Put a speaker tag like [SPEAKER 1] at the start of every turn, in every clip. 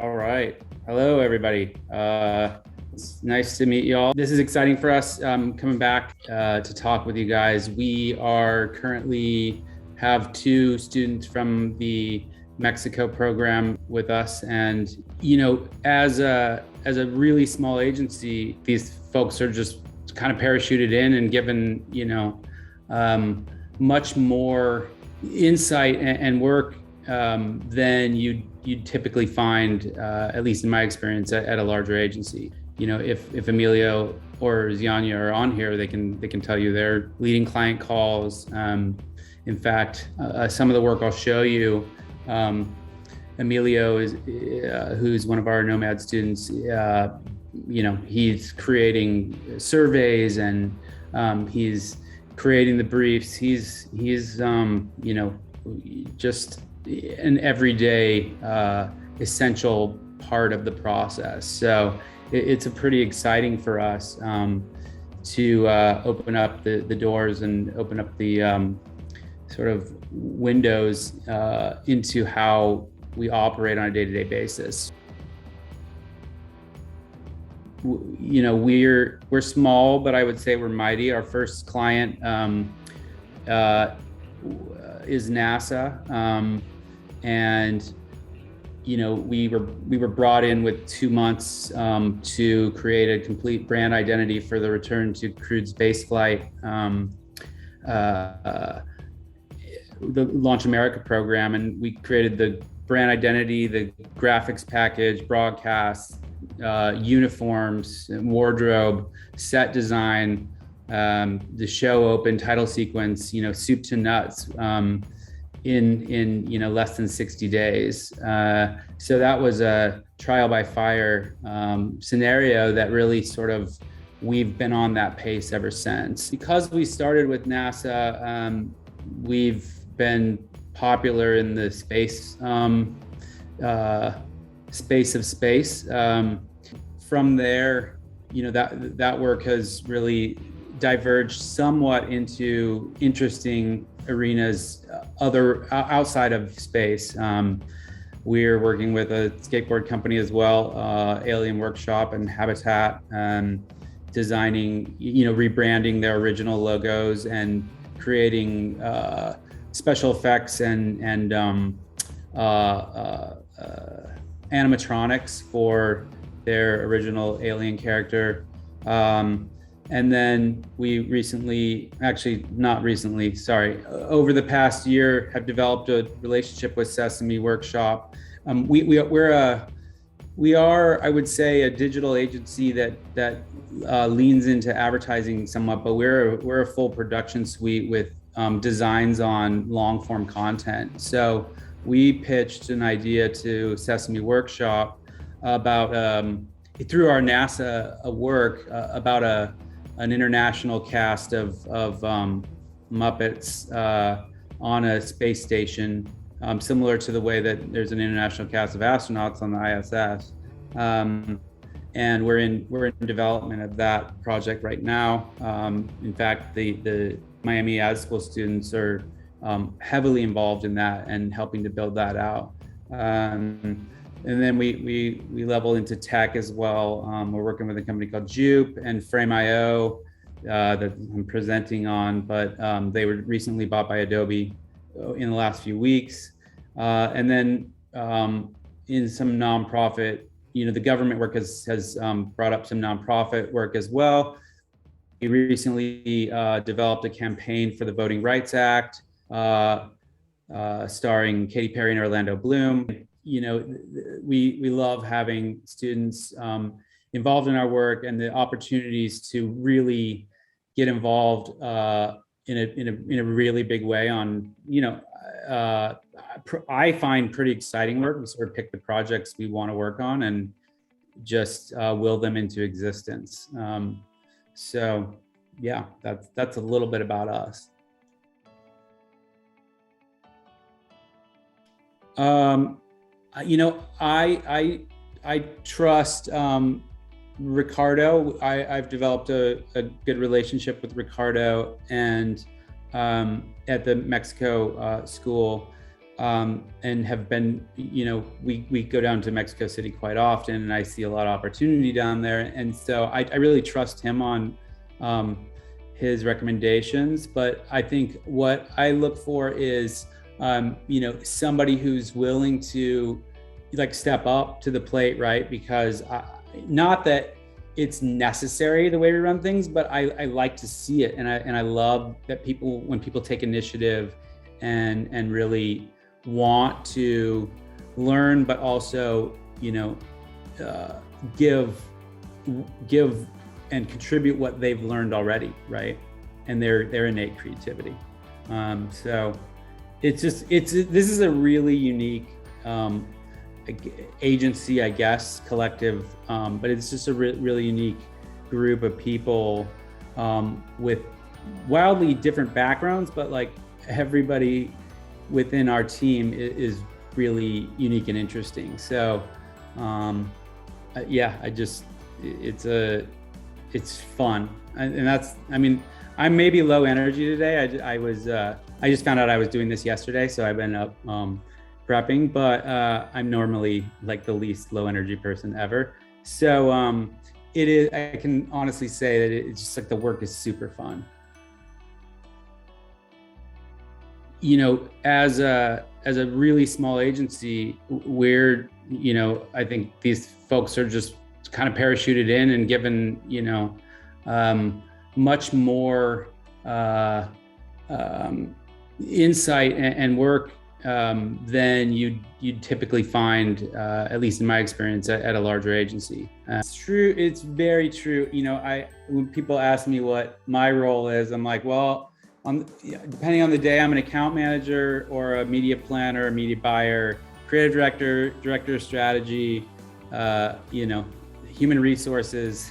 [SPEAKER 1] All right. Hello, everybody. It's nice to meet you all. This is exciting for us coming back to talk with you guys. We are currently have two students from the Mexico program with us. And, as a really small agency, these folks are just kind of parachuted in and given, much more insight and work than you'd typically find, at least in my experience, at a larger agency. If Emilio or Zianya are on here, they can tell you they're leading client calls. In fact, some of the work I'll show you, Emilio is who's one of our NoM.AD students. He's creating surveys and he's creating the briefs. He's just an everyday essential part of the process. So it's a pretty exciting for us to open up the doors and open up the sort of windows into how we operate on a day-to-day basis. We're small, but I would say we're mighty. Our first client is NASA, and we were brought in with 2 months to create a complete brand identity for the return to crewed spaceflight, the Launch America program, and we created the brand identity, the graphics package, broadcasts, uniforms, wardrobe, set design, the show open, title sequence, soup to nuts, in less than 60 days. So that was a trial by fire scenario that really we've been on that pace ever since. Because we started with NASA, we've been popular in the space of space. From there, that work has really diverged somewhat into interesting arenas outside of space. We're working with a skateboard company as well, Alien Workshop and Habitat, designing, rebranding their original logos and creating special effects and animatronics for their original alien character. And then we over the past year have developed a relationship with Sesame Workshop. We are, I would say, a digital agency that leans into advertising somewhat, but we're a full production suite with designs on long form content. So we pitched an idea to Sesame Workshop about through our NASA work about an international cast of Muppets on a space station, similar to the way that there's an international cast of astronauts on the ISS. And we're in development of that project right now. In fact, the M.AD SCHOOL students are heavily involved in that and helping to build that out. And then we level into tech as well. We're working with a company called Jupe and Frame.io that I'm presenting on, but they were recently bought by Adobe in the last few weeks. And then in some nonprofit, the government work has brought up some nonprofit work as well. We recently developed a campaign for the Voting Rights Act, starring Katy Perry and Orlando Bloom. We love having students involved in our work and the opportunities to really get involved in a really big way on, I find pretty exciting work. We sort of pick the projects we want to work on and just will them into existence. So yeah, that's a little bit about us. I trust Ricardo. I've developed a good relationship with Ricardo, and at the Mexico school, and have been, we go down to Mexico City quite often, and I see a lot of opportunity down there. And so I really trust him on his recommendations. But I think what I look for is, somebody who's willing to like step up to the plate, right? Because not that it's necessary the way we run things, but I like to see it, and I love that when people take initiative and really want to learn, but also give and contribute what they've learned already, right? And their innate creativity. So this is a really unique agency, I guess, collective, but it's just a really unique group of people with wildly different backgrounds, but like everybody within our team is really unique and interesting. So it's fun, and that's, I'm maybe low energy today. I just found out I was doing this yesterday, so I've been up prepping, but I'm normally like the least low energy person ever. So I can honestly say that it's just like the work is super fun. As a really small agency, I think these folks are just kind of parachuted in and given, much more insight and work than you'd typically find, at least in my experience, at a larger agency. It's true. It's very true. When people ask me what my role is, I'm like, well, depending on the day, I'm an account manager or a media planner, a media buyer, creative director of strategy, human resources.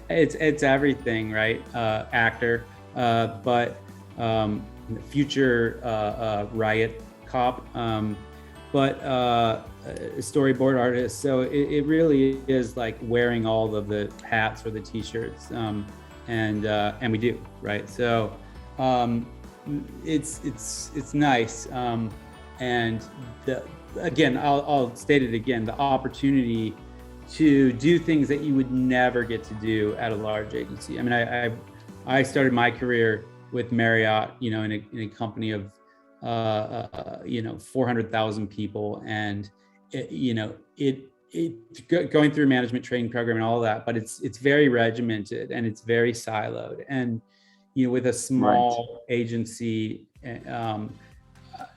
[SPEAKER 1] It's everything, right? Actor, but future riot cop, but storyboard artist. So it really is like wearing all of the hats or the t-shirts, and we do, right? So it's nice, and again, I'll state it again, the opportunity to do things that you would never get to do at a large agency. I started my career with Marriott, in a company of 400,000 people, and going through a management training program and all that, but it's very regimented and it's very siloed. And with a small agency,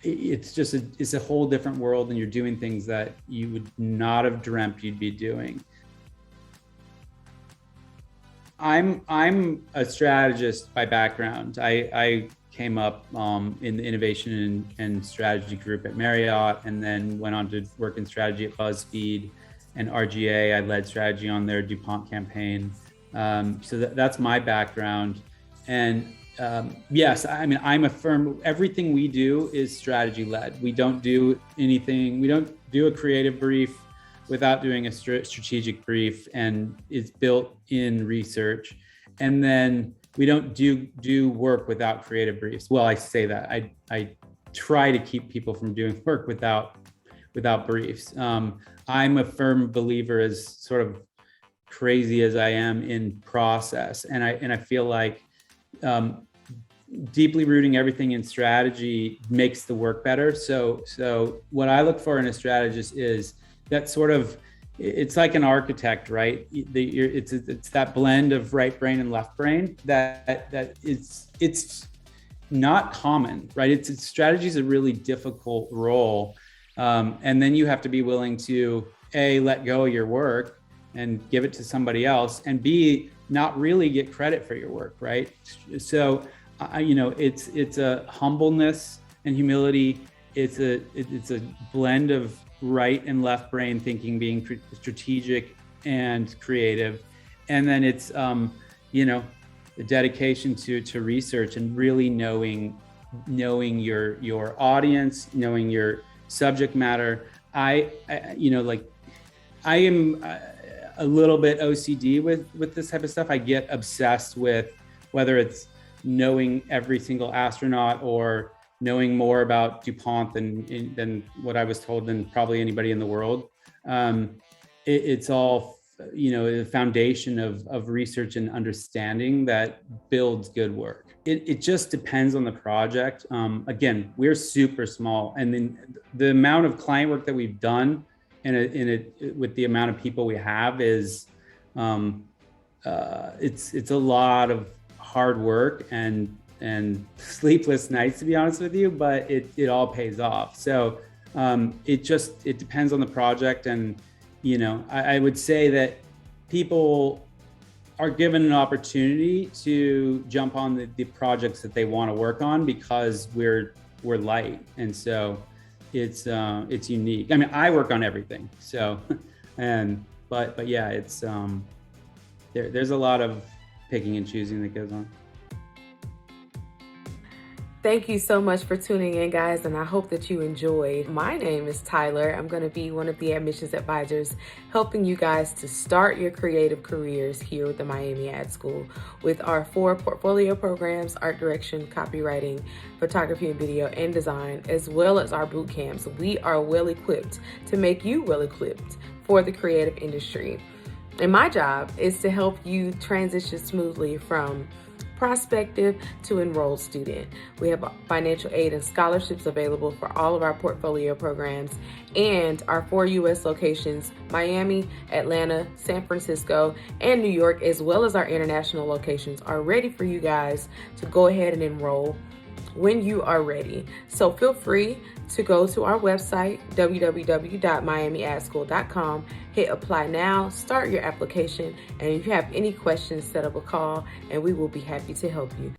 [SPEAKER 1] it's a whole different world, and you're doing things that you would not have dreamt you'd be doing. I'm a strategist by background. I came up in the innovation and strategy group at Marriott, and then went on to work in strategy at BuzzFeed and RGA. I led strategy on their DuPont campaign. So that's my background. And yes, I'm a firm, everything we do is strategy led. We don't do anything, we don't do a creative brief without doing a strategic brief, and it's built in research. And then we don't do work without creative briefs. Well, I say that, I try to keep people from doing work without briefs. I'm a firm believer, as sort of crazy as I am, in process. And I feel like deeply rooting everything in strategy makes the work better. So what I look for in a strategist is that sort of, it's like an architect, right? It's that blend of right brain and left brain that it's not common, right? Strategy is a really difficult role, and then you have to be willing to A, let go of your work and give it to somebody else, and B, not really get credit for your work, right? So it's a humbleness and humility. It's a blend of right and left brain thinking, being strategic and creative, and then it's the dedication to research and really knowing your audience, knowing your subject matter. I am a little bit OCD with this type of stuff. I get obsessed with whether it's knowing every single astronaut or knowing more about DuPont than what I was told than probably anybody in the world. It's all, the foundation of research and understanding that builds good work. It just depends on the project. Again, we're super small, and then the amount of client work that we've done with the amount of people we have is it's a lot of hard work and sleepless nights, to be honest with you, but it all pays off. So it depends on the project. And I would say that people are given an opportunity to jump on the projects that they want to work on because we're light, and so it's unique. I mean, I work on everything, so but yeah, it's there's a lot of picking and choosing that goes on.
[SPEAKER 2] Thank you so much for tuning in, guys, and I hope that you enjoyed. My name is Tyler. I'm going to be one of the admissions advisors helping you guys to start your creative careers here with the Miami Ad School with our 4 portfolio programs: art direction, copywriting, photography and video, and design, as well as our boot camps. We are well equipped to make you well equipped for the creative industry. And my job is to help you transition smoothly from prospective to enrolled student. We have financial aid and scholarships available for all of our portfolio programs, and our 4 U.S. locations: Miami, Atlanta, San Francisco, and New York, as well as our international locations, are ready for you guys to go ahead and enroll when you are ready. So feel free to go to our website, www.miamiadschool.com, hit apply now, start your application, and if you have any questions, set up a call and we will be happy to help you.